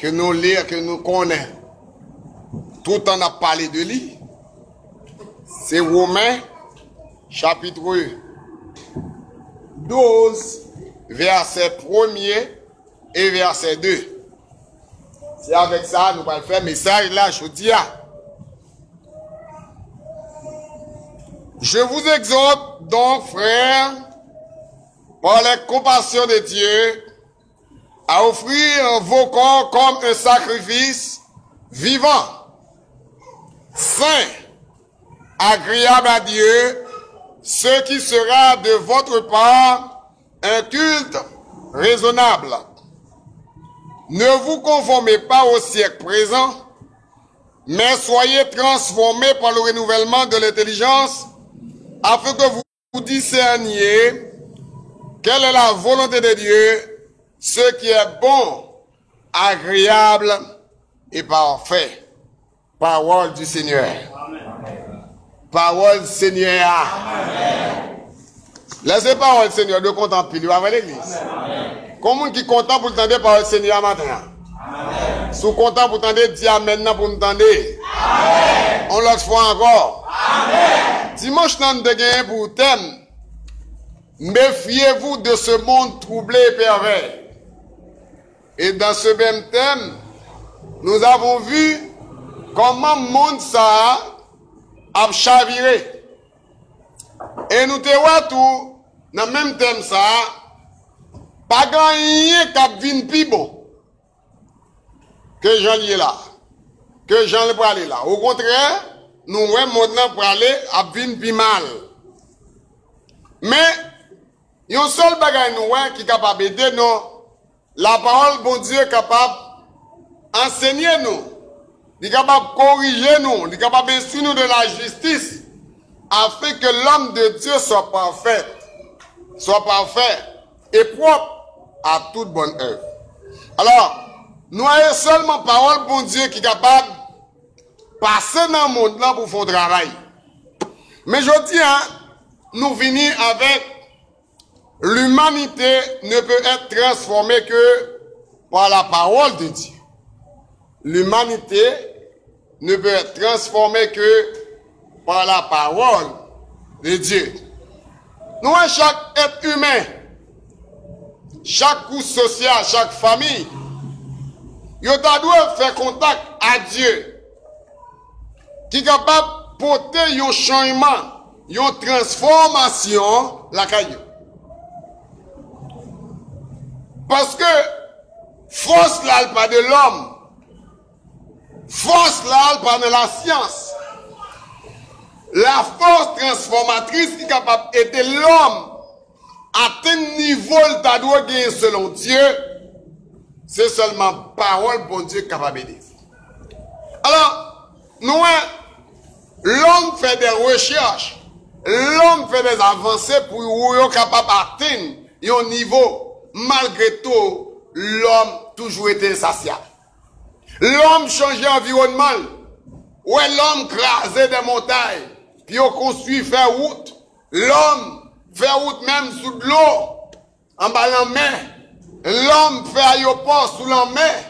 que nous lire, que nous connaissons, tout en a parlé de lui, c'est Romains, chapitre 12, verset 1er et verset 2. C'est avec ça nous allons faire message là, je dis. Je vous exhorte donc, frères, par la compassion de Dieu, à offrir vos corps comme un sacrifice vivant, saint, agréable à Dieu, ce qui sera de votre part un culte raisonnable. Ne vous conformez pas au siècle présent, mais soyez transformés par le renouvellement de l'intelligence, afin que vous discerniez quelle est la volonté de Dieu, ce qui est bon, agréable et parfait. Parole du Seigneur. Amen. Parole du Seigneur. Amen. Laissez parole du Seigneur de contempler avec l'église. Comme on qui est content pour entendre parole du Seigneur matin. Amen. Sous content pour entendre, dis amen pour m'entendre. On l'autre fois encore. Amen. Dimanche, nous avons pour thème. Méfiez-vous de ce monde troublé et pervers. Et dans ce même thème, nous avons vu comment le monde ça a chaviré. Et nous te voyons tout, dans le même thème ça, pas grand rien qui vient plus bon que Jean est là, que Jean le pour aller là. Au contraire, nous voyons maintenant pour aller à venir plus mal. Mais, il y a un seul bagage nous qui est capable d'aider nous. La parole, bon Dieu, est capable d'enseigner nous. Il est capable de corriger nous. Il est capable d'instruire nous de la justice. Afin que l'homme de Dieu soit parfait et propre à toute bonne œuvre. Alors, nous avons seulement parole, bon Dieu, qui est capable de passer dans le monde là pour faire le travail. Mais je dis, nous venons avec l'humanité ne peut être transformée que par la parole de Dieu. L'humanité ne peut être transformée que par la parole de Dieu. Nous, chaque être humain, chaque couche sociale, chaque famille, il doit faire contact à Dieu, qui est capable de porter un changement, une transformation, la caillou. Parce que force là, pas de l'homme. Force là, pas de la science. La force transformatrice qui est capable d'aider l'homme à tel niveau qu'il doit gagner selon Dieu, c'est seulement parole bon Dieu capable d'aider. Alors, nous, l'homme fait des recherches, l'homme fait des avancées pour être capable d'atteindre un niveau. Malgré tout, l'homme toujours été insatiable. L'homme changeait l'environnement. Ouais, l'homme crasait des montagnes. Puis on construit, fait route. L'homme fait route même sous de l'eau, en bas de la mer. L'homme fait aéroport sous la mer.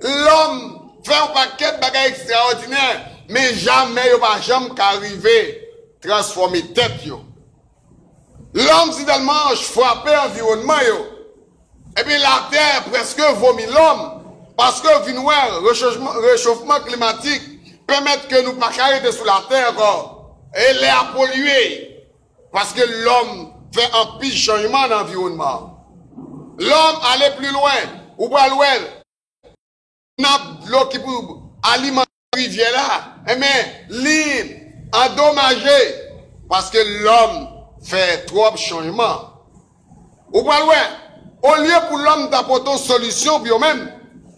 L'homme fait un paquet de bagages extraordinaires. Mais jamais, il va jamais arriver à transformer tête. L'homme, si tellement frappé l'environnement, et bien la terre presque vomit l'homme. Parce que le réchauffement climatique permet que nous ne pas arrêter sous la terre et l'air pollué. Parce que l'homme fait un pire changement d'environnement. L'homme allait plus loin. Ou pas loin. L'eau qui peut alimenter la rivière là. Et bien, l'île endommagée. Parce que l'homme fait trop de changements. Ou pas loin. Au lieu pour l'homme d'apporter une solution, puis même,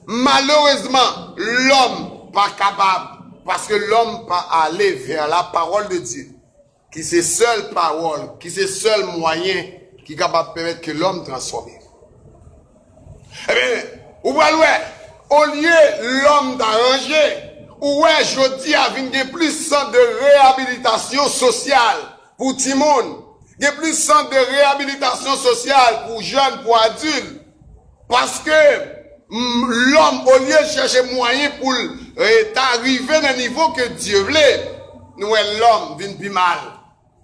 malheureusement, l'homme pas capable, parce que l'homme pas aller vers la parole de Dieu, qui c'est seule parole, qui c'est seul moyen qui est capable de permettre que l'homme transforme. Eh bien, ou ouais, au lieu l'homme d'arranger, ouais, je dis à venir plus centre de réhabilitation sociale pour tout le monde. Il y a plus de centres de réhabilitation sociale pour jeunes, pour adultes. Parce que l'homme, au lieu de chercher moyen pour arriver dans le niveau que Dieu voulait, nous, l'homme vient plus mal.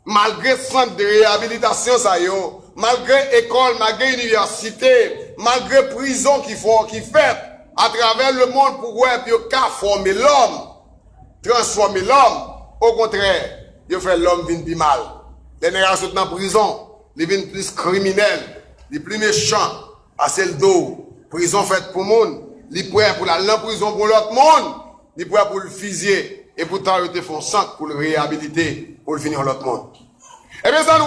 Malgré centre de réhabilitation, ça y est, malgré école, malgré université, malgré prison qui fait à travers le monde pour former l'homme, transformer l'homme, au contraire, il fait l'homme vient plus mal. Les nègres sont en prison, ils viennent plus criminels, les plus méchants, à celle d'eau, prison faite pour le monde, ils prêts pour la prison pour l'autre monde, ils prêts pour le fusiller, et pourtant ils te font sang pour le réhabiliter, pour le finir l'autre monde. Eh bien, ça nous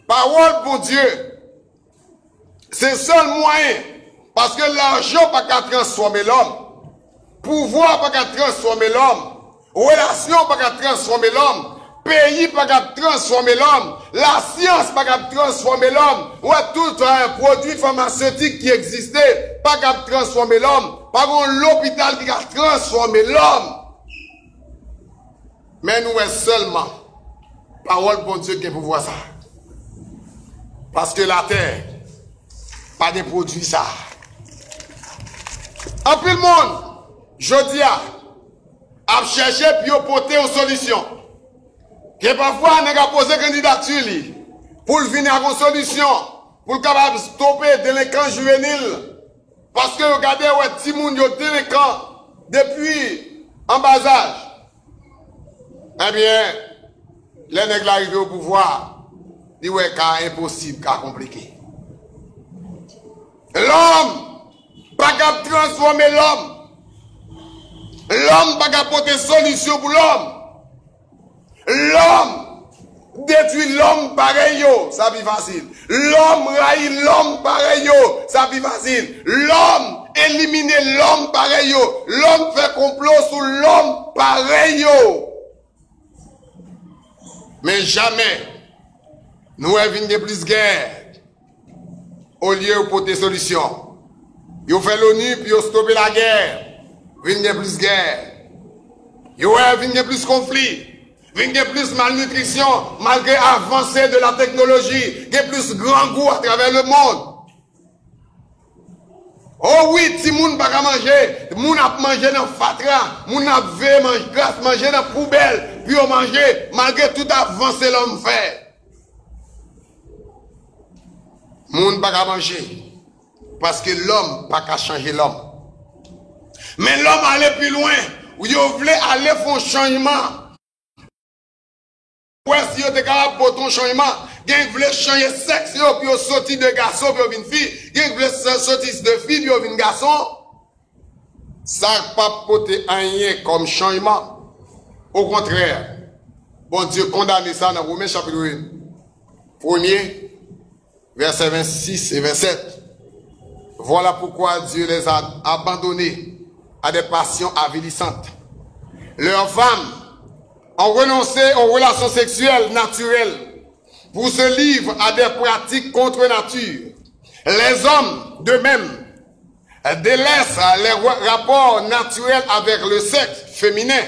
parole pour Dieu, c'est le seul moyen, parce que l'argent n'a pas qu'à transformer l'homme, pouvoir n'a pas qu'à transformer l'homme, relation n'a pas qu'à transformer l'homme, pays pas qu'à transformer l'homme, la science pas qu'à transformer l'homme, ou tout un produit pharmaceutique qui existait, pas qu'à transformer l'homme, pas l'hôpital qui a transformé l'homme. Mais nous seulement, parole pour Dieu qui est pour voir ça. Parce que la terre, pas de produit ça. En plus le monde, je dis à chercher puis porter aux solutions. Que parfois, on a posé candidature pour venir à une solution, pour capable stopper les délinquants juvéniles. Parce que regardez, petit monde est délinquant depuis en bas âge. Eh bien, les nègres arrivent au pouvoir, ils disent ouais, c'est impossible, c'est compliqué. L'homme, pas capable de transformer l'homme. L'homme, pas capable de porter solution pour l'homme. L'homme détruit l'homme pareil, ça vit facile. L'homme raille l'homme pareil, ça vit facile. L'homme élimine l'homme pareil, l'homme fait complot sur l'homme pareil. Mais jamais, nous avons de plus guerre au lieu de porter solution. Ils ont fait l'ONU puis ils ont stoppé la guerre. Ils ont plus guerre. Ils ont plus conflit. Il y a plus malnutrition, malgré l'avancée de la technologie. Il y a plus grand goût à travers le monde. Oh oui, si moun pas manger, moun a mangé dans fatra, moun a manger dans poubelle, puis on manger, malgré tout avancé l'homme fait. Moun pas manger, parce que l'homme pas qu'à changer l'homme. Mais l'homme allait plus loin, où il voulait aller faire un changement. Ouais, si vous êtes capable pour ton changement, vous voulez changer sexe, puis vous sortez de garçon, puis vous une fille, vous voulez sortir de fille, puis vous une garçon, ça n'a pas porté rien comme changement. Au contraire, bon Dieu condamne ça dans Romains chapitre 1, 1er, versets 26 et 27. Voilà pourquoi Dieu les a abandonnés à des passions avilissantes. Leurs femmes ont renoncé aux relations sexuelles naturelles pour se livrer à des pratiques contre nature. Les hommes, de même, délaissent les rapports naturels avec le sexe féminin,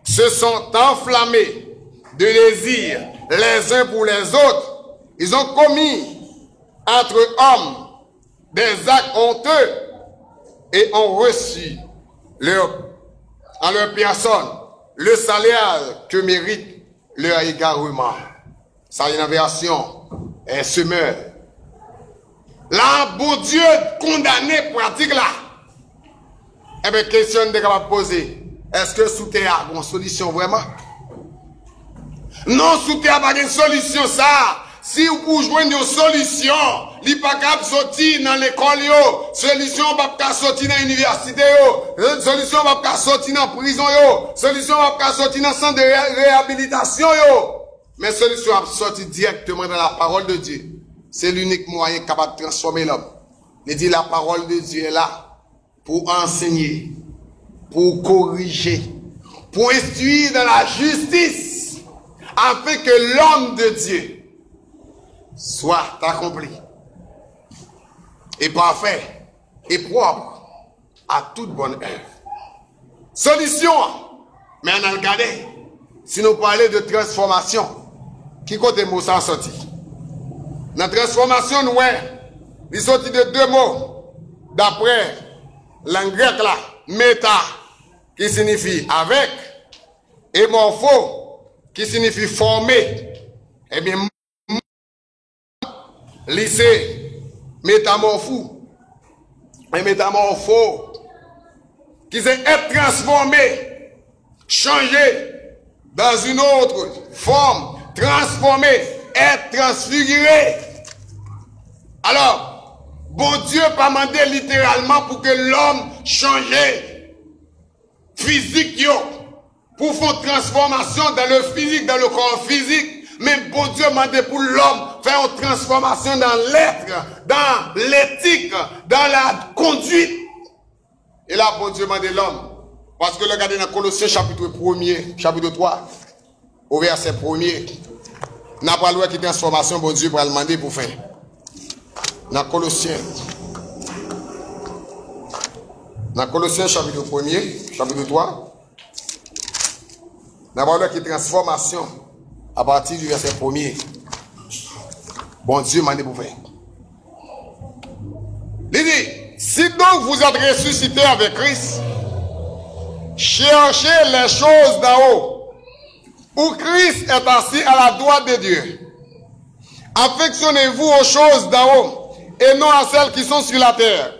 se sont enflammés de désir les uns pour les autres. Ils ont commis entre hommes des actes honteux et ont reçu en leur personne le salaire que mérite leur égarement. Ça y est une version, un semeur. Là, bon Dieu condamné pratique là. Eh bien, question de capable poser. Est-ce que sous terre a une solution vraiment? Non, sous terre pas une solution ça. Si vous pouvez joindre une solution, il pas capable de sortir dans l'école, solution pas capable de sortir dans l'université, solution pas capable de sortir dans la prison, solution pas capable de sortir dans le centre de réhabilitation, mais solution à sortir directement dans la parole de Dieu. C'est l'unique moyen capable de transformer l'homme. Il dit la parole de Dieu est là pour enseigner, pour corriger, pour instruire dans la justice, afin que l'homme de Dieu soit accompli et parfait et propre à toute bonne œuvre. Solution, mais on a regardé, si nous parlons de transformation, qui côté mot ça sorti? Dans la transformation, nous, il sorti de deux mots. d'après langue grecque là, méta, qui signifie avec, et morpho, qui signifie former, eh bien, lycée, métamorphou, et métamorpho, qui c'est être transformé, changé dans une autre forme, transformé, être transfiguré. Alors, bon Dieu pas demandé littéralement pour que l'homme change physique yo, pour faire une transformation dans le physique, dans le corps physique. Mais bon Dieu demandé pour l'homme faire une transformation dans l'être, dans l'éthique, dans la conduite. Et là, bon Dieu demandé l'homme. Parce que regardez dans Colossiens chapitre 1er, chapitre 3, au verset 1er, n'a pas l'ouest qui transformation, bon Dieu pour le demander pour faire. Dans Colossiens chapitre 1er, chapitre 3, n'a pas l'ouest qui transformation à partir du verset 1er. Bon Dieu m'a dit pour faire. Il dit, si donc vous êtes ressuscité avec Christ, cherchez les choses d'en haut, où Christ est assis à la droite de Dieu. Affectionnez-vous aux choses d'en haut, et non à celles qui sont sur la terre.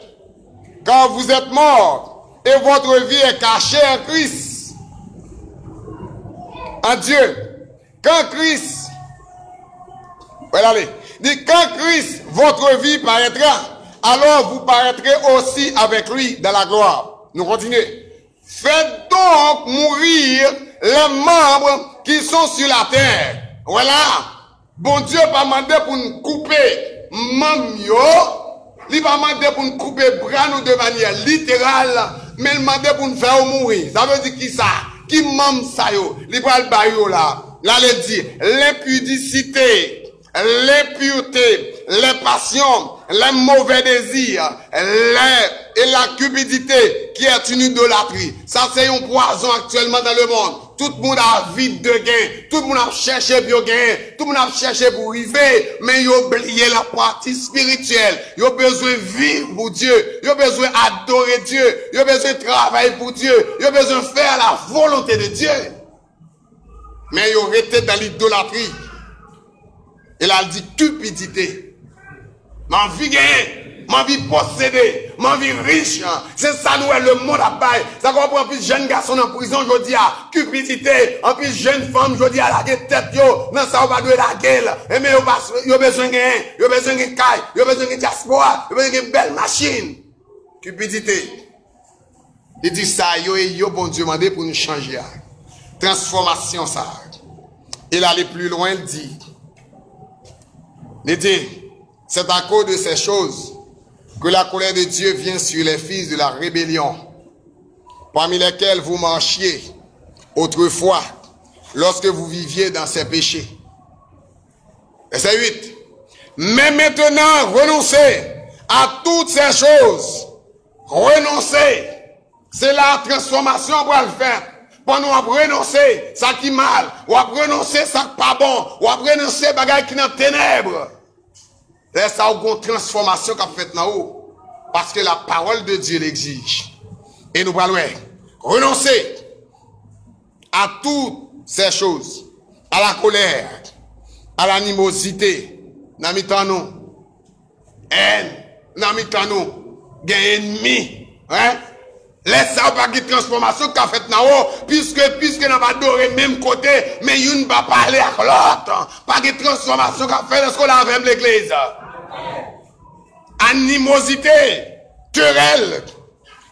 Car vous êtes morts, et votre vie est cachée en Christ. En Dieu. Quand Christ, dit, quand Christ, votre vie paraîtra, alors vous paraîtrez aussi avec lui dans la gloire. Nous continuons. Faites donc mourir les membres qui sont sur la terre. Voilà. Bon Dieu pas demandé pour nous couper mamio. Il pas demandé pour nous couper bras nous de manière littérale, mais il demandé pour nous faire mourir. Ça veut dire qui ça? Qui mam ça yo? Il va le bailler là. Là, il dit, l'impudicité, l'impureté, les passions, les mauvais désirs, et la cupidité qui est une idolâtrie. Ça, c'est un poison actuellement dans le monde. Tout le monde a vide de gain. Tout le monde a cherché pour gagner. Tout le monde a cherché pour arriver. Mais il a oublié la partie spirituelle. Il a besoin de vivre pour Dieu. Il a besoin d'adorer Dieu. Il a besoin de travailler pour Dieu. Il a besoin de faire la volonté de Dieu. Mais il aurait été dans l'idolâtrie. Il a dit cupidité. Ma vie gagne, ma vie possédée, ma vie riche. C'est ça nous est le monde à bail. Ça comprend plus jeunes garçons en prison, je dis à cupidité. En plus jeunes femmes, je dis à la tête yo. Non, ça va doit la gueule. Et mais il a besoin de gagner, il a besoin de caille, il a besoin de diaspora, il a besoin d'une belle machine. Cupidité. Il dit ça, yo bon Dieu demandé pour nous changer. Transformation ça. Il allait plus loin, il dit, c'est à cause de ces choses que la colère de Dieu vient sur les fils de la rébellion, parmi lesquels vous marchiez autrefois, lorsque vous viviez dans ces péchés. Verset 8. Mais maintenant, renoncez à toutes ces choses. Renoncez. C'est la transformation pour le faire. Pour nous renoncer ça qui mal, ou renoncer ça qui pas bon, ou renoncer bagay qui dans ténèbres. C'est ça une transformation qu'a fait là haut. Parce que la parole de Dieu l'exige. Et nous allons renoncer à toutes ces choses, à la colère, à l'animosité, n'a mis tant nous, haine, n'a mis tant nous, gain ennemi, hein? Laisse ça pas de transformation qu'a fait là-haut, puisque n'a pas adoré même côté, mais il ne va pas parler à l'autre. Pas de transformation qu'a fait lorsqu'on a avec l'église. Animosité, querelle,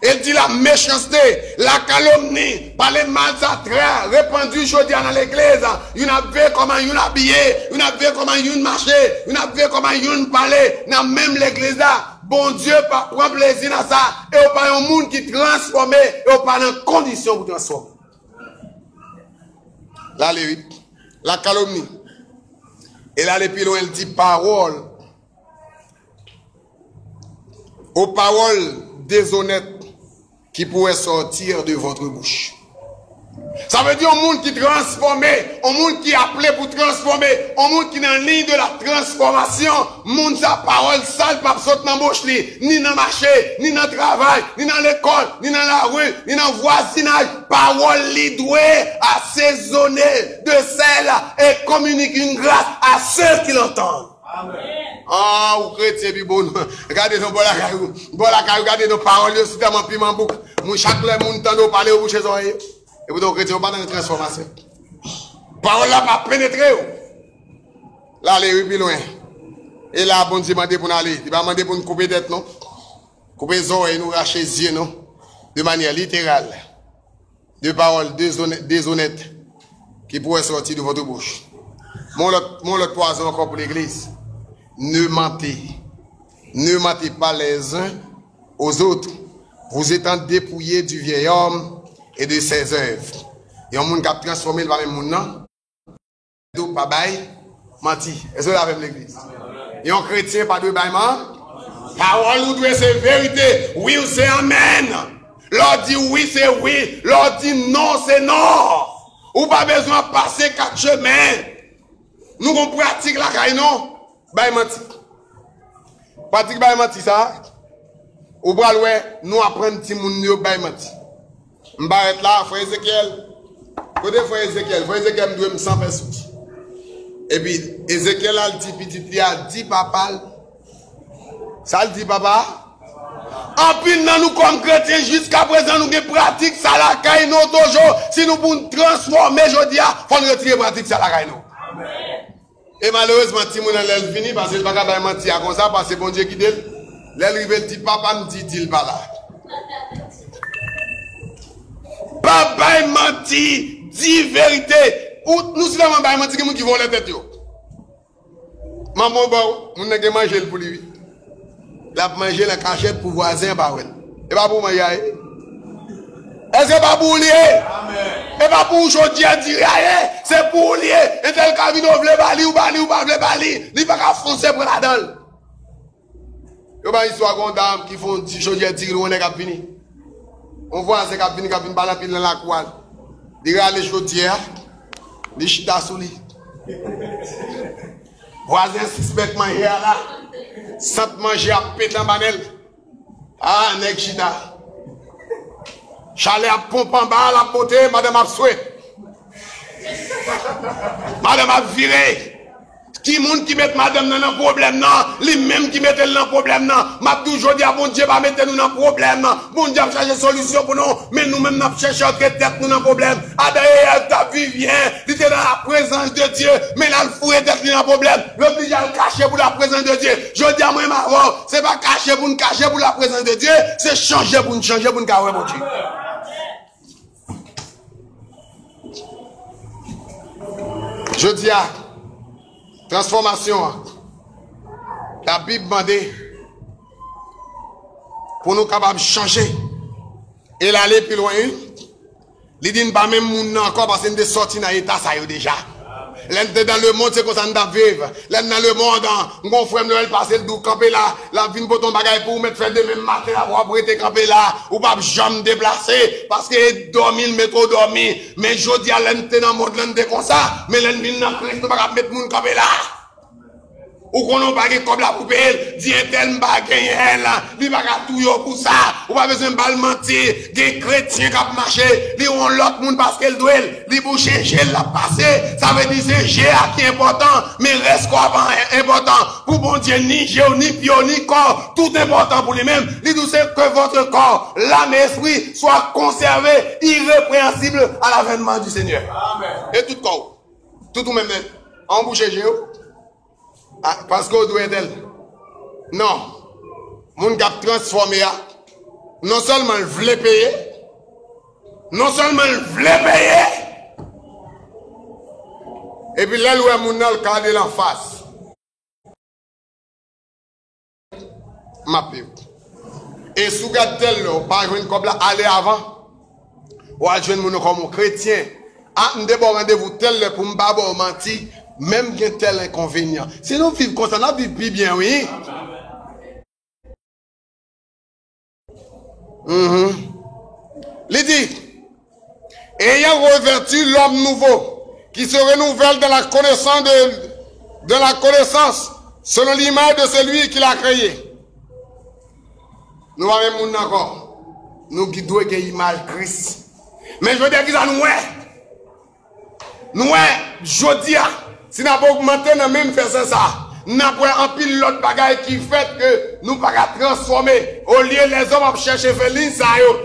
il dit la méchanceté, la calomnie, parler mal ça très répandu aujourd'hui dans l'église. Il a vu comment il a habillé, il a vu comment il marché, il a vu comment il parlait dans même l'église là. Bon Dieu prend plaisir dans ça. Et on pas un monde qui transforme. Et on pas dans condition pour transformer. Là, la calomnie. Et là, les pilons, elle dit parole. Aux paroles déshonnêtes qui pourraient sortir de votre bouche. Ça veut dire un monde qui transformé, un monde qui est appelé pour transformer, un monde qui est en ligne de la transformation. Monde sa parole sale pas sortir dans bouche ni dans marché, ni dans travail, ni dans l'école, ni dans la rue, ni dans le voisinage. Parole li doit assaisonner de sel et communique une grâce à ceux qui l'entendent. Amen. Ah, ou chrétien, puis bon, regardez nos bols à caillou, regardez nos paroles, c'est tellement piment bouc. Chaque monde tend de parler au bouche des oreilles. Et vous donc chrétien, pas dans une transformation. Parole là pas pénétrer. Là, aller plus loin. Et là, bon Dieu m'a demandé pour nous aller. Il va demander pour nous couper tête, non? Couper les oreilles, nous racher les yeux, non? De manière littérale. Deux paroles déshonnêtes qui pourraient sortir de votre bouche. Mon l'autre poison encore pour l'église. Ne mentez. Ne mentez pas les uns aux autres. Vous étant dépouillés du vieil homme et de ses œuvres. Et un monde qui a transformé le même monde, non? Donc, pas bail, menti. Est-ce que vous avez l'église? Et un chrétien, pas de baillement? Parole ou doit c'est vérité. Oui ou c'est amen. L'on dit oui, c'est oui. L'on dit non, c'est non. Ou pas besoin de passer 4 chemins. Nous, on pratique la caille, non? Bail menti. Pratique bail menti, ça. Ou bral ouais, nous apprenons petit moun yo bail menti. M'arrête là, frère Ézéchiel. Côté frère Ézéchiel me doit me 100 personnes. Et puis Ézéchiel a dit petit li a dit papa. Ça le dit papa. En pile dans nous comme chrétiens jusqu'à présent nous avons pratique ça la caille nous toujours. Si nous pouvons transformer aujourd'hui, faut nous retirer pratique ça la caille nous. Amen. Et malheureusement ti moun elle fini parce que pas capable mentir comme ça parce que bon Dieu qui dit l'elle dit papa me dit il pas là. Papa menti, dit vérité. Ou nous si la maman menti qui vont les têtes yo. Maman bon, on n'a que manger pour lui. La manger la cachette pour voisin pas ouais. Et pas pour manger. Est-ce que pas pour lier? Amen. Et pas pour aujourd'hui dire c'est pour lier. Et tel cabine vle bali ou pas vle bali, il pas qu'à foncer pour la dalle. Yo ba histoire gon dame qui font aujourd'hui dire on est cap fini. On voit ces cabines balan pile dans la cour. Il regarde les chaudières, les chita sous lui. Voisin suspect manger là. Sant manger à péter en banel. Ah, nèg chita. Chalet à pompe en bas la poté, madame a souhait. Madame a viré. Qui moun qui met madame dans un problème non, lui même qui met elle dans problème non. M'a toujours dit à bon Dieu pas mettre nous dans problème non. Bon Dieu chercher solution pour nous, mais nous même n'a chercher entre tête nous dans problème. D'ailleurs ta vie vient, il était dans la présence de Dieu, mais là le fouet tête dans problème. L'oblige à le cacher pour la présence de Dieu. Je dis à moi ma voix, c'est pas cacher pour nous cacher pour la présence de Dieu, c'est changer pour nous changer pour nous carrer mon Dieu. Je dis à transformation. La Bible demande pour nous capables de changer et l'aller plus loin. Il dit pas même moun encore parce que nous sommes sortis dans l'état ça déjà. L'un dans le monde c'est comme ça nous vivre. L'un dans le monde on frère Noël passer le camper là, la vine pour ton bagage pour mettre faire de même matin avoir prêter camper là ou pas jamais déplacer parce que dormir le métro dormir mais jodi à l'un dans le monde l'un comme ça mais l'un vient dans Christ nous pas mettre moun camper là. Ou qu'on n'a pas comme la poubelle, dit un tel m'a gagné là, il va pas tout yo pour ça, ou pas besoin de bal mentir, des chrétiens qui ont marché, ils ont l'autre monde parce qu'elle doit, ils boucher, j'ai la passé, ça veut dire c'est j'ai qui est important, mais reste quoi important, pour bon Dieu, ni géo, ni pio, ni corps, tout important pour lui-même, il dit c'est que votre corps, l'âme et l'esprit soient conservés, irrépréhensibles à l'avènement du Seigneur. Amen. Et tout corps, tout même, en boucher géo. Ah, parce qu'on doit être. Non. Mon gars transformé, non seulement il voulait payer, non seulement il voulait payer, et puis là, où mon le cadre en face. Ma piou. Et sous tel par exemple, comme là, aller avant, ou à jouer mon comme chrétien, ah, nous devons rendez-vous tel pour me babo mentir. Même qu'il y a tel inconvénient. Si nous vivons comme ça, nous vivons bien, oui. Il dit, ayant revêtu l'homme nouveau, qui se renouvelle dans la connaissance de la connaissance, selon l'image de celui qui l'a créé. Nous avons un encore. Nous qui doit que l'image Christ. Mais je veux dire que ça nous est. Nous est, je dis, si nous avons augmenté, nous même fait ça. Nous avons un pile l'autre bagaille qui fait que nous ne pouvons pas transformer. Au lieu les hommes à chercher Félix,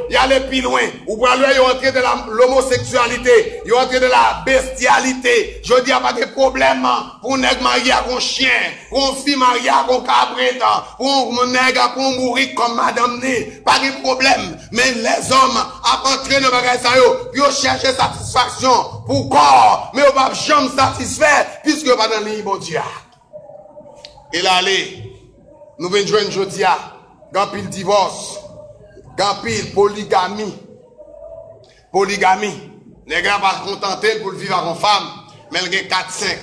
ils allaient plus loin. Ou pour aller, ils ont entré de l'homosexualité, ils ont entré de la bestialité. Je dis, il n'y a pas de problème pour un nègre marié avec un chien, pour une fille mariée avec un cabrit, pour un nègre pour mourir comme madame Né. Pas de problème. Mais les hommes à entrer dans le bagage, ils ont cherché satisfaction pour corps, mais ils ne peuvent jamais satisfaire puisque ils ne sont pas dans le bon Dieu. Et là, nous venons jouer aujourd'hui à Gampil divorce, Gampil polygamie. Polygamie. Les gars pas contentés pour vivre avec une femme, mais elle a 4-5.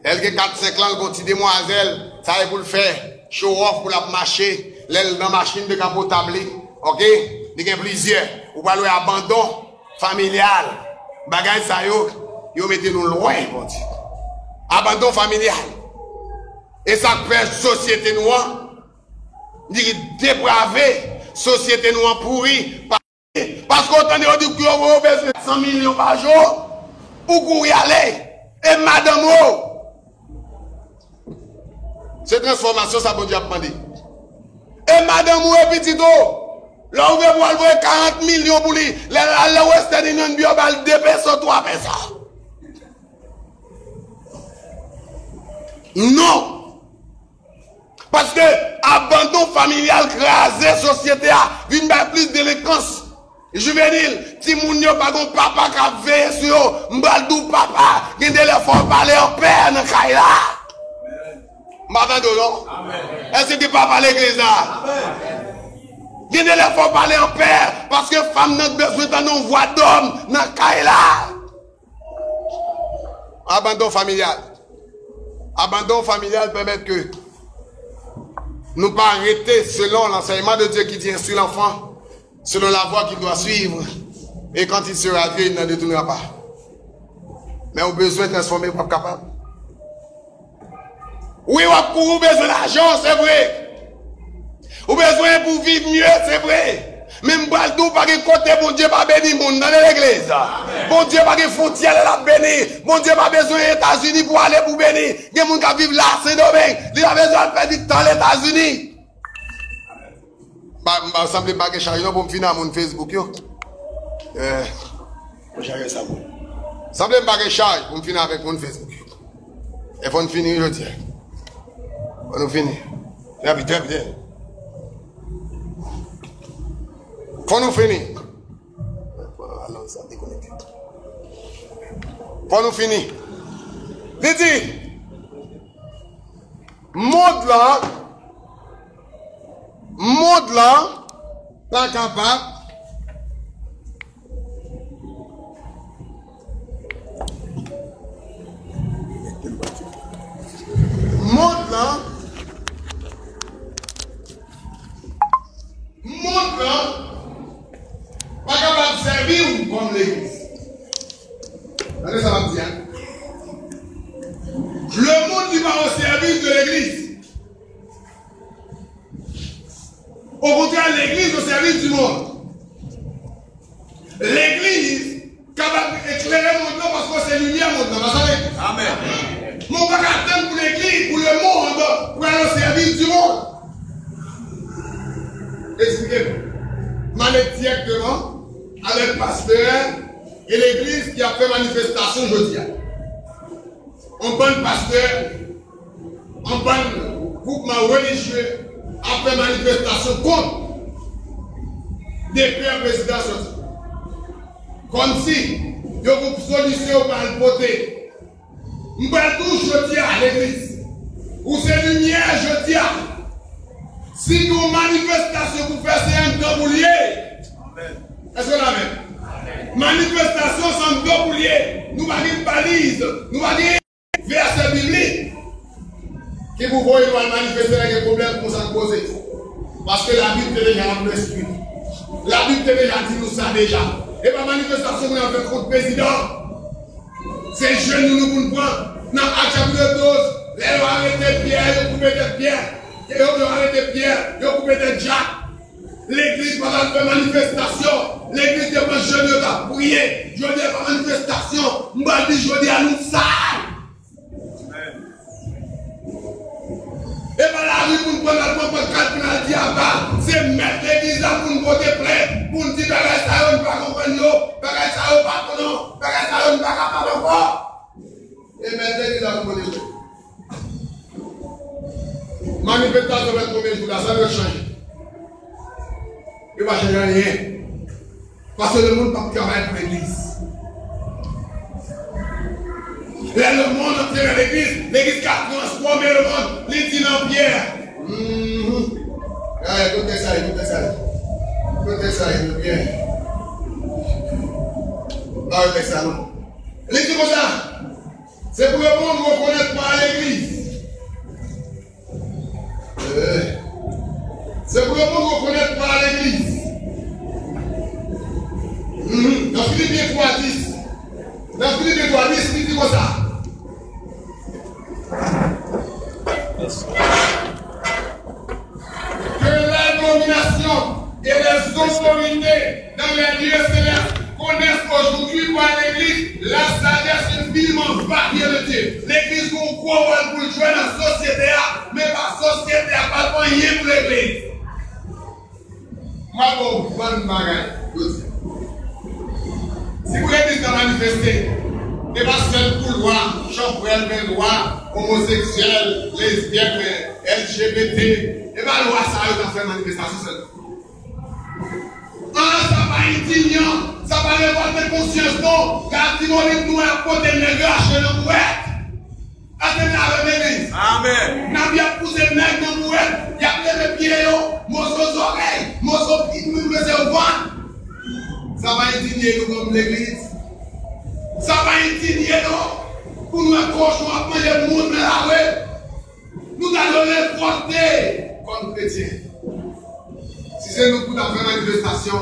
Elle a 4-5 ans, elle a une petite demoiselle, ça est pour le faire, show off pour la marcher, elle dans la machine de capotable. Ok? Il y a plusieurs. Ou pas abandon familial. Bagay ça yo mettez nous loin, mon Dieu. Abandon familial. Et ça fait société noire, dépravée, société noire pourrie. Parce qu'autant de dit que vous avez besoin de 100 millions par jour, où vous y allez, et madame, cette transformation, ça peut dire demander. Et madame, et petit là vous pouvez voir 40 millions pour lui, la Western Union Biobal 2 personnes, 3 personnes. Non! Parce que abandon familial crasé société a vient par plus délinquance. Juvénile, si moun yo pas gon papa qui a veillé sur yo, m'bal dou papa, gen de l'effort parler en père dans kay la. M'entendez non? Est-ce que papa l'église là? Gen de l'effort parler en père parce que femme n'a besoin d'en voix d'homme dans kay la. Abandon familial. Abandon familial permet que nous pas arrêter selon l'enseignement de Dieu qui dit sur l'enfant, selon la voie qu'il doit suivre. Et quand il sera vieux, il n'en détournera pas. Mais on a besoin de transformer pour être capable. Oui, on a besoin d'argent, c'est vrai. On a besoin pour vivre mieux, c'est vrai. Même Baldou, pas de côté, bon Dieu pas béni monde dans l'église. Bon Dieu pas de frontière, la béni. Bon Dieu pas besoin des États-Unis pour aller pour bénir. Il y a des gens qui vivent là, Saint-Domingue. Il a besoin de faire du temps aux États-Unis. Je ne semble pas que je suis pour me finir à mon Facebook. Je semble pas que je suis pour me finir avec mon Facebook. Il faut nous finir aujourd'hui. Il faut nous finir. Très bien, très bien. Faut nous finir. Faut nous finir. Dit, monde là, pas capable. Monde là, pas capable de servir comme l'église. Allez, ça va me dire. Le monde n'est pas au service de l'église. Au contraire, l'église au service du monde. L'église capable d'éclairer le monde parce que c'est lumière monde. Amen. Mon pas attendre pour l'église, pour le monde, pour aller au service du monde. Expliquez-moi. M'allez directement avec le pasteur et l'église qui a fait manifestation aujourd'hui. Un bon pasteur, un bon groupement religieux a fait manifestation contre depuis un président sorti. Comme si il y a une solution pour le voter. Nous allons tous jeter à l'église. Ou c'est lumière jeter. Si nous manifestation pour faire c'est un gamboulier. Est-ce que la même? Manifestation sans gamboulier. Nous allons une balise. Nous allons verset biblique. Qui vous voyez nous manifester avec des problèmes pour s'en poser. Parce que la Bible est déjà dans l'esprit. La Bible est déjà dit nous ça déjà. Et pas manifestation pour faire contre le président. C'est jeune nous nous prendre. Dans la chapitre 12, les gens arrêtent Pierre, ils ont coupé des pierres. Et ils ont arrêté Pierre, ils ont coupé des Jacques. L'église va faire manifestation. L'église de mon jeune va prier. Je dis pas manifestation. Je dis à nous ça. Et par la rue pour nous prendre la pancarte pour nous dire c'est mettre l'église là pour nous voter plainte. Pour nous dire que ça ne va pas comprendre, que ça ne va pas comprendre, que ça ne va pas comprendre. Et mettre l'église là pour nous voter. Manifestation va être combien de jours là, ça va changer. Il ne va changer rien. Parce que le monde ne peut pas travailler pour l'église. Là, le monde entre dans l'église qui a transformé le monde, les dit en pierre. Écoutez ça, écoutez ça. Écoutez ça, bien. Écoutez ça, non. Les dit comme ça. C'est pour le monde reconnaître par l'église. C'est pour le monde reconnaître par l'église. Dans Philippiens 3:10. Dans Philippiens 3:10, il dit comme ça. Que la domination et les autorités dans les lieux célestes connaissent aujourd'hui par l'église la sagesse infiniment variée de Dieu. L'église qu'on croit pour le jouer dans la société, mais la société n'a pas rien pour l'église. Moi, bonne bagaille. Si vous l'église a manifesté, et pas seul pour loi, chambrel, droit, homosexuel, lesbienne, LGBT, et pas loi ça a fait manifestation seule. Ah, ça va indignant, ça va révolter conscience, non, car si nous nous apporter le nègre chez le mouette, attendez avec l'église. Amen. N'a bien poussé le nègre dans le mouette, il y a plein de pieds, morceaux aux oreilles, morceaux qui nous mettaient au ventre. Ça va indigner nous comme l'église. Ça va indigner nous pour nous accrocher à manger le monde dans la rue. Nous allons les porter comme chrétiens. Si c'est nous pour faire manifestation,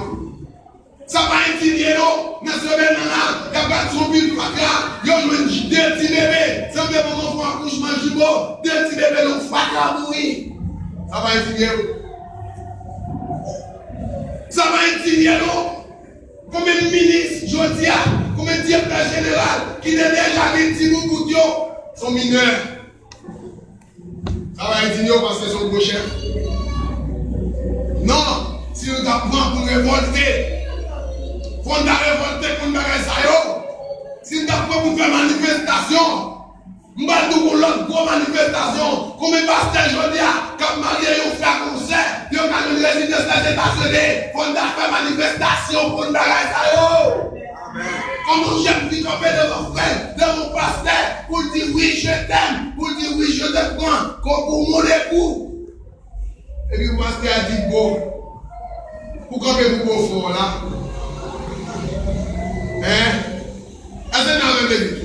ça va indigner nous. Dans ce moment-là, il y a pas de son but de fracas. Il y a deux petits bébés. Ça veut dire qu'on fait un accouchement jumeau. Deux petits bébés, nous fracas mourir. Ça va indigner nous. Ça va indigner nous. Combien de ministres, Jodia, combien de directeurs généraux qui n'ont déjà dit nous pour Dieu sont mineurs. Ça va indigner parce que sont gros chefs. Non, si nous apprenons pour révolter, pour nous révolter pour nous faire ça, si nous apprenons pour faire manifestation, nous allons pour l'autre grosse manifestation, comme le pasteur Jodia, comme Marie, ils fait un concert, ils ont une résidence des États-Unis, pour nous faire manifestation pour nous faire ça. Comme nous j'aime dire comme de mon frère, de mon pasteur, pour dire oui, je t'aime, pour dire oui, je te prends, comme pour mon époux. Et puis le pasteur a dit bon, pour camper pour vos fort là. Hein? Est-ce que nous avons l'église?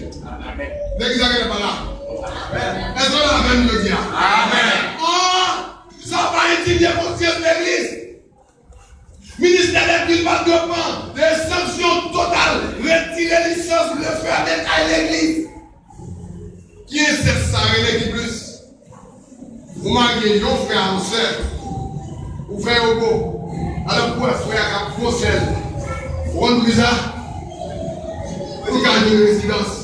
L'église n'est pas là. Est-ce qu'on a même le dire? Amen. Oh, ça va indigner conscience de l'église. Ministère de l'Église va demander des sanctions totales, retirer licence, le faire à l'église. Qui est cette sarelle qui plus? Vous mariez un frère en soeur, vous faites au beau. Alors pour un frère qui a procès, vous rendez ça, vous gagnez une résidence.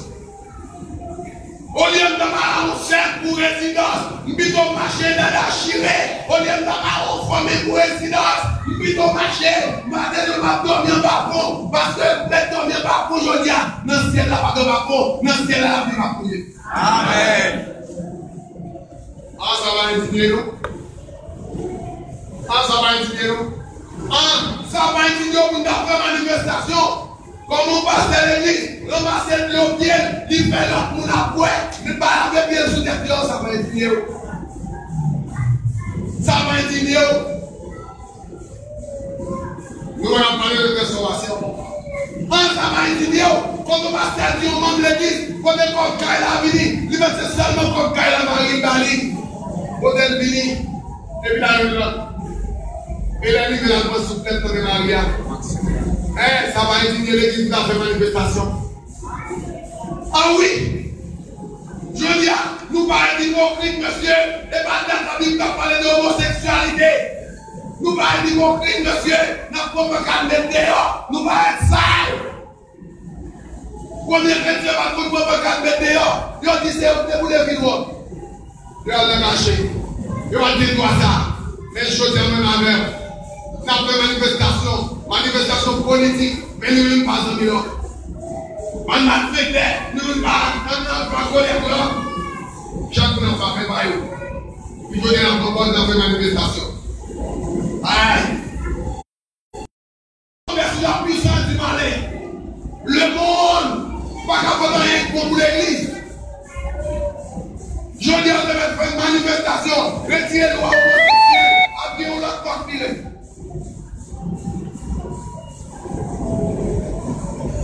Au lieu d'avoir un cercle pour résidence, nous devons marcher dans la chirée. Au lieu d'avoir une famille pour résidence, nous devons marcher. Maintenant, nous devons dormir en bas-fond. Parce que les dormir en bas-fond, je dis, dans le ciel, là, pas de bas-fond. Dans le ciel, là, la vie va couler. Amen. Ah, ça va indigner nous. Ah, ça va indigner nous. Ah, ça va indigner nous pour nous faire manifestation. Comme on passe à l'église, on passe à l'hôpital, il fait l'autre pour la poêle, il parle avec bien sous des pions, ça va indigner. Ça va indigner. Nous allons parler de restauration. Ça va indigner. Quand on passe à Dieu, on demande l'église, quand on est comme Kaila Vini, il va être seulement comme Kaila Marie Bali, Hôtel Vini, et puis là, Et la nuit, la grosse souplette dans les Maria. Ça va indigner l'église pour faire manifestation. Ah oui! Je dis, nous parlons d'hypocrite, monsieur. Et pas de la Bible qui a parlé d'homosexualité. Nous parlons d'hypocrite, monsieur. Nous ne pouvons pas mettre dehors. Nous parlons de sale. Premier chrétien, nous ne pouvons pas mettre dehors. Ils disent, c'est pour les vivants. Ils ont le marché. Ils ont dit, toi ça. Mais je dis, même avec. Nous avons fait manifestation politique, mais nous ne sommes pas en milieu. On a fait nous ne sommes pas en colère. Chaque fois, on va faire par eux. Il faut dire la propos dans la manifestation. Aïe! Merci la puissance du malin. Le monde, pas capable de rien pour l'église. Je dis à faire une manifestation, retirer le roi, habiller l'autre porte.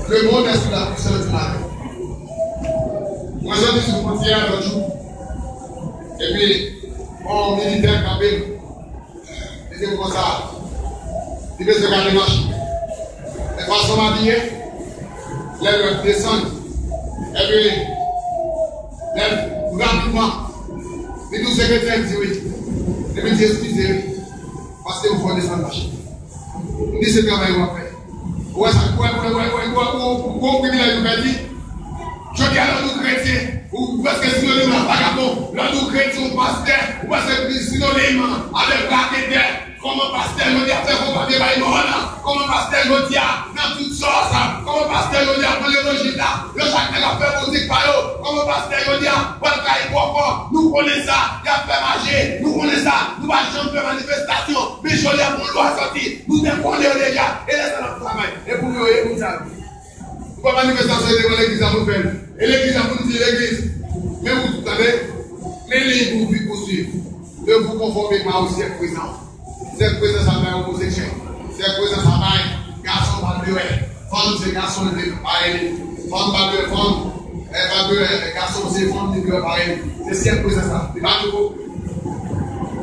Le monde est sous la puissance du mal. Moi, je suis sur le frontière l'autre jour. Et puis, mon militaire campé, il dit comme ça, il veut se garder machine. Les façons habillées, les descendent. Et puis, les rapidement, les 12 secrétaires disent oui. Et puis, excusez, parce que vous faites descendre la machine. Il dit, c'est le travail qu'on va faire. Ouais, ça, ouais, privilège nous dit. Je dis à l'autre chrétien, ou parce que synonyme à vagabond, l'autre chrétien ou pasteur, ou parce que synonyme avec braqueteur, comment pasteur nous dit à faire vos papiers, comment pasteur nous dit à dans toutes sortes, comment pasteur nous dit à prendre l'évangile là, le chacun a fait musique par eux, comment pasteur nous dit à prendre le cahier pour nous connaissons ça, il a fait marcher, nous connaissons ça, nous allons faire manifestation, mais je l'ai pour loi sortie, nous défendons les gars, et laissez notre travail, et pour nous, et pour ça. Pour la manifestation devant l'église à vous faire. Et l'église à vous dire l'église. Mais vous savez, les lignes pour vous poursuivre. De vous conformer au siècle présent. Siècle présent, ça va être homosexuel. Siècle présent, ça va être garçon pas de femme, c'est garçon de pareil. Femme pas de femme. Pas de garçon, c'est femme de pareil. C'est siècle présent, ça. C'est pas nouveau.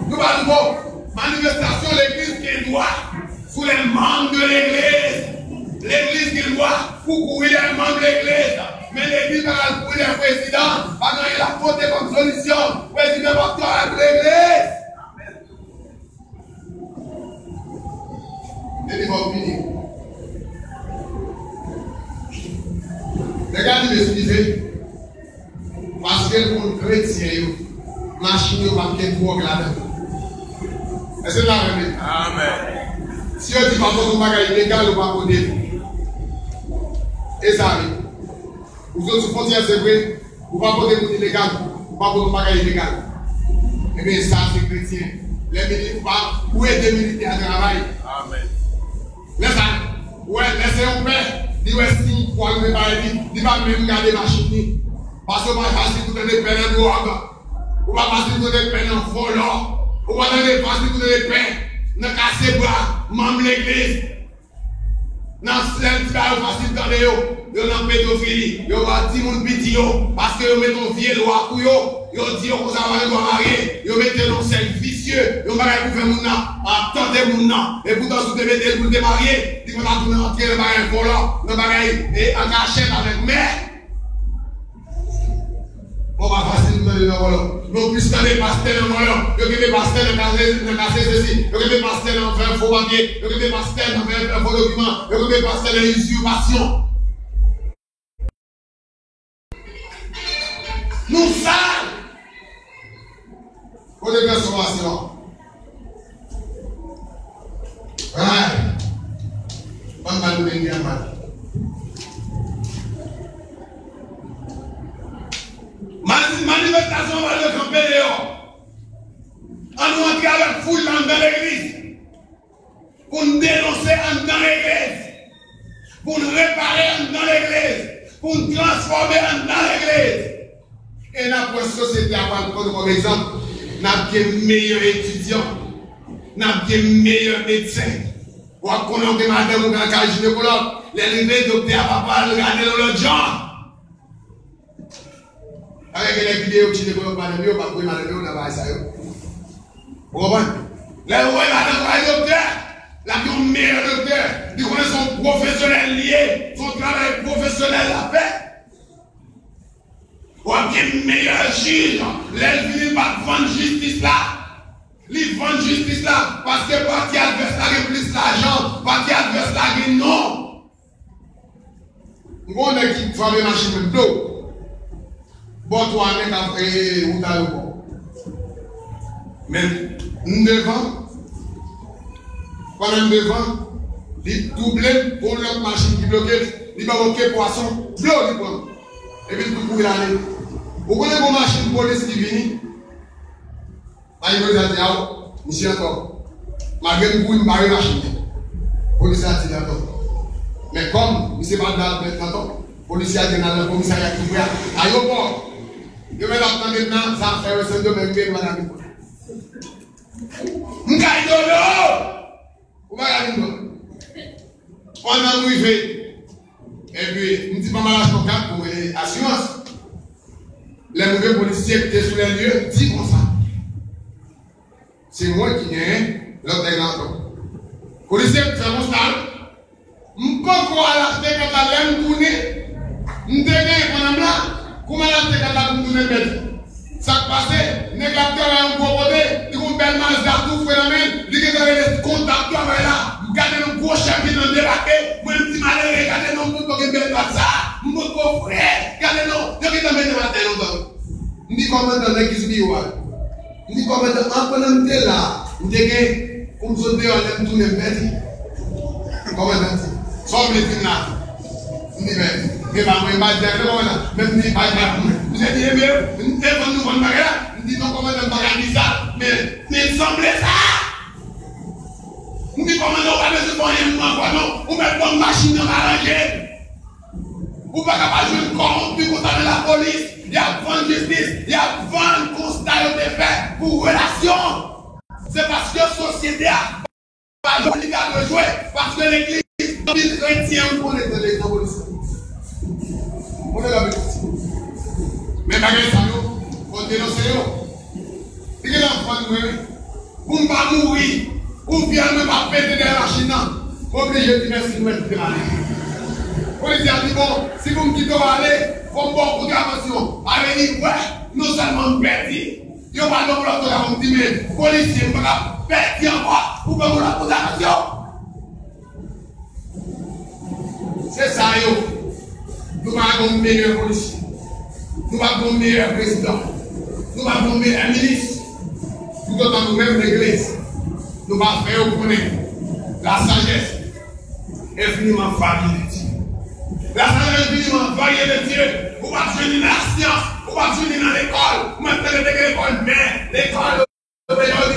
Nous pas nouveau. Manifestation de l'église qui doit sous les membres de l'église. L'église qui doit pour courir les membres de l'église. Mais l'église va courir les présidents. Parce qu'il a voté comme solution. Président va pour l'église. Et il va finir. Les gars, ils m'excuser. Parce que pour le chrétien, machine va mettre pour là-dedans. Est-ce que là, amen. Si on dit pas qu'on va gagner légal, on va voter. Et ça arrive. Vous autres frontières, c'est vrai, vous ne pouvez pas voter pour illégal, vous ne pouvez pas voter pour bagage illégal. Eh bien, ça, c'est chrétien. Les militaires, où est des militaires à travail? Amen. Laissez un père, il va signer pour aller parler, il va même garder ma machine. Parce que vous ne pouvez pas passer tout les peines en drogue, vous ne pouvez pas passer tout les peines en volant, vous ne pouvez pas passer tout les peines, ne cassez pas, membre de l'église. Dans ce cas, facile dans les hauts, ils ont pédophilie, ils ont dit mon petit, parce que ils mettent un vieux loi pour eux, ils ont dit qu'on s'en va marier, ils mettent un cercle vicieux, ils ont marié pour faire mon nom, attendez mon nom, et pourtant, si vous devez être pour te marier, ils vont entrer le mariage volant, le mariage et en cachette avec mère. On va facile dans le volant. Nous puissions les pasteurs dans le volant, les pasteurs dans casser ceci, les pasteurs dans faire faux papier, les pasteurs dans faire faux documents, les pasteurs dans l'usurpation. Nous savons. Pour les transformations. On va nous venir mal. Manifestation va le camper dehors. On nous entre avec foule dans l'église. Pour nous dénoncer dans l'église. Pour nous réparer dans l'église. Pour nous transformer dans l'église. Et notre société à prendre comme exemple. Nous avons des meilleurs étudiants. Nous avons des meilleurs médecins. Pour connaître madame ou grand gynécologue. Les nouvelles docteurs à papa regarder dans l'autre genre. Avec les vidéos qui ne peuvent pas le mieux, parce que madame, on a pas ça. Vous comprenez? Les rois, madame, le docteur, La qui ont meilleur docteur, ils connaissent son professionnel lié, son travail professionnel à faire. Ou un meilleur juge, les finissent par vendre justice là. Ils vendent justice là parce que parti adverse a plus d'argent, parti adverse a non. On a qui fait des machines d'eau. Bon, toi, on a fait ou dans le bon. Mais nous devons, pendant nous devons, ils doublent pour l'autre machine qui bloque, ils vont bloquer poisson, l'eau, et puis tout pour y aller. Vous connaissez une machine de police qui vient? Il va dire, monsieur encore, malgré que vous ne parlez pas machine, le policier a dit d'accord. Mais comme il ne pas dans le canton, le policier a dit dans le commissariat qui voit, à l'aéroport, je vais l'attendre maintenant, ça fait un seul de même bien, madame. M'kaïdolo! Vous m'avez dit, on a arrivé, et puis, nous disons pas mal à son cap pour l'assurance. Les mauvais policiers qui étaient sur les lieux disent comme ça. C'est moi qui gagne l'autre grand. Policier qui fait mon stade, je ne peux pas l'acheter quand la laine tourne. Je ne peux pas là. Comment l'acheter quand la laine tourne? Ça passe, les capteurs ont un gros côté, ils ont une belle masse d'artou, phénomène, ils ont des contacts là. Regardez nos gros chefs qui ont débarqué. Moi, je me dis malheureux, regardez nos moutons qui ont belle masse. Mon beau frère, regardez nos, je vais t'emmener ma tête longtemps. Je dis comment dans l'église, je dis comment dans pendant que là, je dis comme ça, on aime tout le monde. Comment dans ça? Sans me dire là. Je dis mais pas moi, pas dire comment là. Même ni pas vous êtes bien, mais nous devons nous vendre là. Je dis non comment dans bagage ça, mais il semble ça. Je dis comment on va me faire un non, on met une machine dans l'arranger. Ou pas capable de jouer corrompu contre la police. Il y a 20 justice, il y a 20 constats de fait pour relation. C'est parce que la société a pas l'obligation de jouer, parce que l'église, il retient pour les policiers. On est là, mais malgré ça, on dénonce. Il y a l'enfant de mourir. Pour ne pas mourir, ou bien ne pas péter des machines, obligé de dire merci de mettre de l'année. Le policier a dit bon, si vous me quittez, aller. Comme bon programmation, avec ouais, non seulement perdu, il n'y a pas de l'autre qui mais policier, on va perdu encore pour faire la programmation. C'est ça, nous avons un meilleur policier, nous avons un meilleur président, nous avons un meilleur ministre, nous avons nous-mêmes l'église, nous allons faire connaître la sagesse infiniment variée de Dieu. La sagesse infiniment variée de Dieu. Vous ne pouvez pas venir dans la science, vous ne pouvez pas venir dans l'école, vous mettez l'école, mais l'école,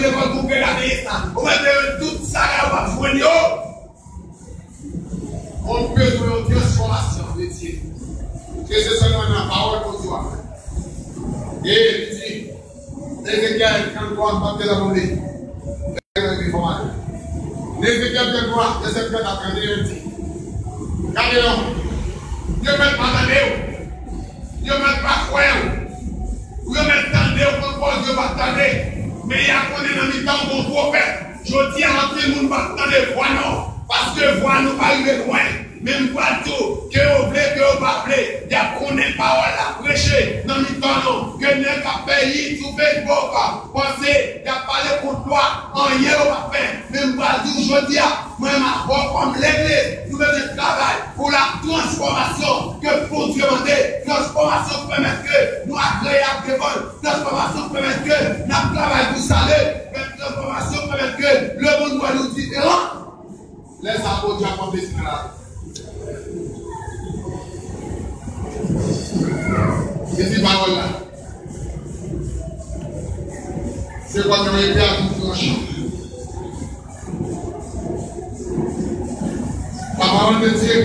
l'école pour regarder ça, vous mettez tout ça là, vous ne pouvez pas on peut jouer une transformation de Dieu. Que c'est seulement la parole qu'on doit faire. Et il dit, Ézéchiel, quand on va faire la volée, Ézéchiel, quand on va faire cette fête à Candé, Regardez-le, Dieu ne met pas attendre. Dieu ne met pas croire. Dieu ne met pas attendre. Dieu va attendre. Mais il y a qu'on est dans le temps pour prophète. Je dis à l'entrée, nous ne va attendre voix non. Parce que voix nous va arriver loin. Même pas tout, que vous voulez, que vous ne voulez. Il y a qu'on est parole à prêcher dans le temps. Que n'est qu'à payer tout Facebook. Pensez, il y a parlé pour toi. En hier, on va faire. Même pas tout, je dis à moi, ma voix comme l'église. Nous faisons travail pour la transformation que pour Dieu demander. Transformation qui permet que nous agréons à l'école. Transformation qui permet que nous travaillons pour salut. Transformation qui permet que le monde doit nous différent. Laisse apôtres apporter ce là. C'est cette parole là. C'est quoi que j'ai fait à tout le chant. La parole de Dieu.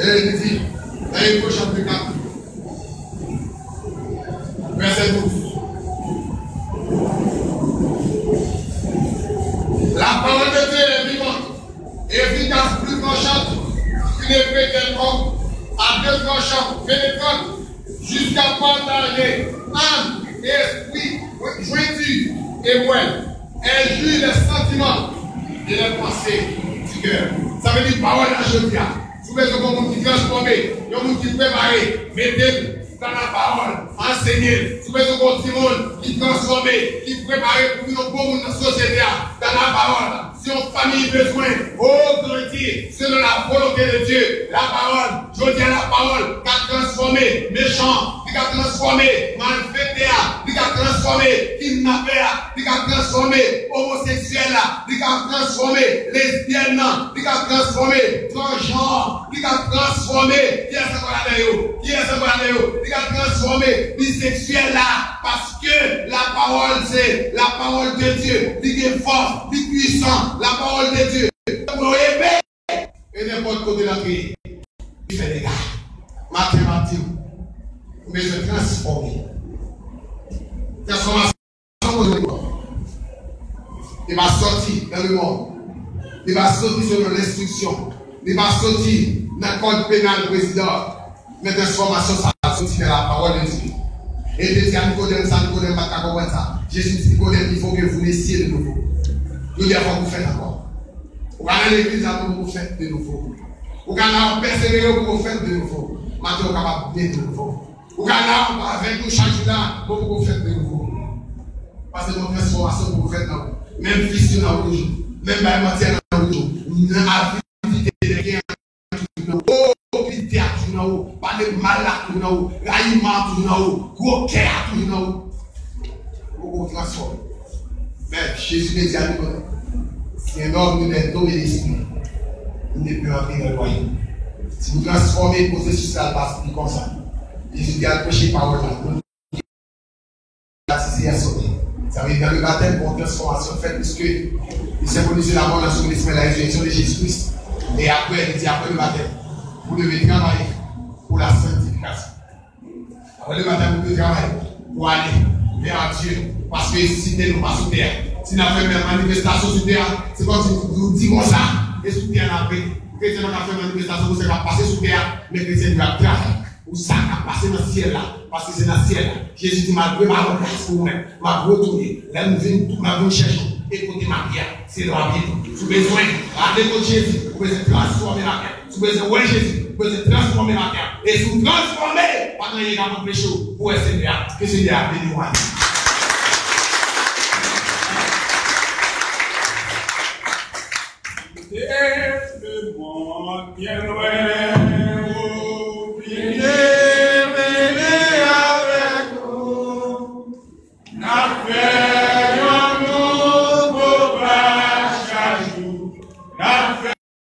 Et il dit, dans Hébreux chapitre 4, verset 12. La parole de Dieu est vivante, efficace, plus tranchante qu'une épée quelconque, à deux tranchants, pénétrante, jusqu'à partager âme et esprit, jointure et moelle, Elle juge les sentiments et les pensées du cœur. Ça veut dire parole à Jésus. Si vous êtes un monde qui transforme, un monde qui prépare, mettez dans la parole, enseignez. Si vous êtes un petit monde qui transforme, qui prépare pour nous bon monde dans la société, dans la parole. Si on famille besoin, grandir selon la volonté de Dieu. La parole, je dis à la parole, qui a transformé méchant, qui a transformé malfaiteur, qui a transformé kidnappeur, qui a transformé homosexuel, qui a transformé lesbienne, qui a transformé transgenre, qui a transformé, qui a transformé bisexuel là, parce que la parole c'est la parole de Dieu, qui est forte, qui est puissant, la parole de Dieu. Pour aimer, et n'importe côté de la vie, il fait des gars. Mathématiques, mais se transformer. Transformation dans le monde. Il va sortir dans le monde. Il va sortir selon l'instruction. Il va sortir dans le code pénal président. Mais transformation, ça va sortir dans la parole de Dieu. Et Dieu dit à Nicodème, ça, Nicodème, pas comprendre ça. Jésus dit, Nicodème, il faut que vous naissiez de nouveau. Nous devons vous faire encore. Vous allez à l'église, vous vous faites de nouveau. Vous allez persévérer pour vous faire de nouveau. Maintenant, vous allez de nouveau. Vous allez avec nous chaque jour là, pour vous faire de nouveau. Parce que notre transformation pour vous faire dans même vision dans le jour, même matière dans le jour, même avidité de gain. Oh, pitié à tout dans haut, pas de mal à tout dans haut, raillement à tout dans haut, gros cœur à tout dans haut. Vous vous transformez. Mais Jésus dit à nous, si un homme nous est donné l'esprit, il ne peut entrer dans le royaume. Si vous transformez le processus, ça passe comme ça. Jésus dit à prêcher parole là. C'est à sauter. Ça veut dire dans le baptême pour transformation faite, puisque il symbolise la mort, la soumission et la résurrection de Jésus-Christ. Et après, il dit après le baptême, vous devez travailler pour la sanctification. Après le baptême, vous devez travailler pour aller vers Dieu. Parce que si nous pas sous terre, si nous avons fait une manifestation sous terre, c'est comme si nous disons ça, et sous terre, nous avons fait. Les chrétiens ont fait une manifestation pour se faire passer sous terre, mais les chrétiens doivent travailler. Ou ça a passé dans le ciel là, parce que c'est dans le ciel là. Jésus dit, ma place pour moi, ma retourner. Là, nous venons chercher, écoutez ma prière, c'est le bien. Si vous avez besoin, allez contre Jésus, vous pouvez transformer la terre. Si vous avez besoin de Jésus, vous pouvez transformer la terre. Et si vous transformez, pendant qu'il y a un péché, vous pouvez Seigneur, que Seigneur bénisse.